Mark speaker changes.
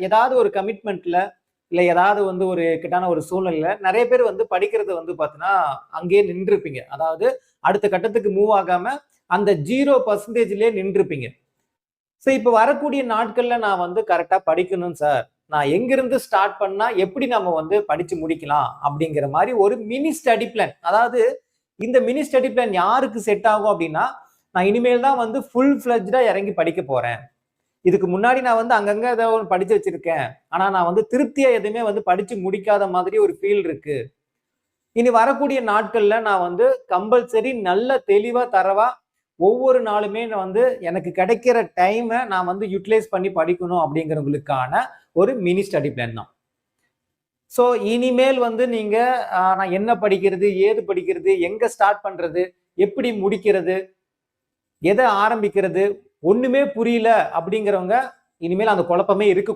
Speaker 1: ஏதாவது ஒரு கமிட்மெண்ட்ல இல்ல ஏதாவது வந்து ஒரு இக்கட்டான ஒரு சூழ்நிலையில நிறைய பேர் வந்து படிக்கிறது வந்து பாத்தீங்கன்னா அங்கேயே நின்றுப்பீங்க. அதாவது அடுத்த கட்டத்துக்கு மூவ் ஆகாம அந்த 0% நின்றுப்பீங்க. சோ இப்ப வரக்கூடிய நாட்கள்ல நான் வந்து கரெக்டா படிக்கணும் சார். நான் எங்கிருந்து ஸ்டார்ட் பண்ணா எப்படி நம்ம வந்து படிச்சு முடிக்கலாம் அப்படிங்கிற மாதிரி ஒரு மினி ஸ்டடி பிளான். அதாவது இந்த மினி ஸ்டடி பிளான் யாருக்கு செட் ஆகும் அப்படின்னா, நான் இனிமேல் தான் வந்து ஃபுல் ஃபிளட்ஜ்டா இறங்கி படிக்க போறேன். இதுக்கு முன்னாடி நான் வந்து அங்கங்க ஏதோ ஒண்ணு படிச்சு வச்சிருக்கேன். ஆனா நான் வந்து திருப்தியா எதுவுமே வந்து படிச்சு முடிக்காத மாதிரி ஒரு ஃபீல் இருக்கு. இனி வரக்கூடிய நாட்கள்ல நான் வந்து கம்பல்சரி நல்ல தெளிவா தரவா ஒவ்வொரு நாளுமே நான் வந்து எனக்கு கிடைக்கிற டைம நான் வந்து யுட்டிலைஸ் பண்ணி படிக்கணும் அப்படிங்கிறவங்களுக்கான ஒரு மினி ஸ்டடி பிளான் தான். சோ இனிமேல் வந்து நீங்க நான் என்ன படிக்கிறது, ஏது படிக்கிறது, எங்க ஸ்டார்ட் பண்றது, எப்படி முடிக்கிறது, எத ஆரம்பிக்கிறது, ஒண்ணுமே புரியல அப்படிங்கிறவங்க இனிமேல் அந்த குழப்பமே இருக்க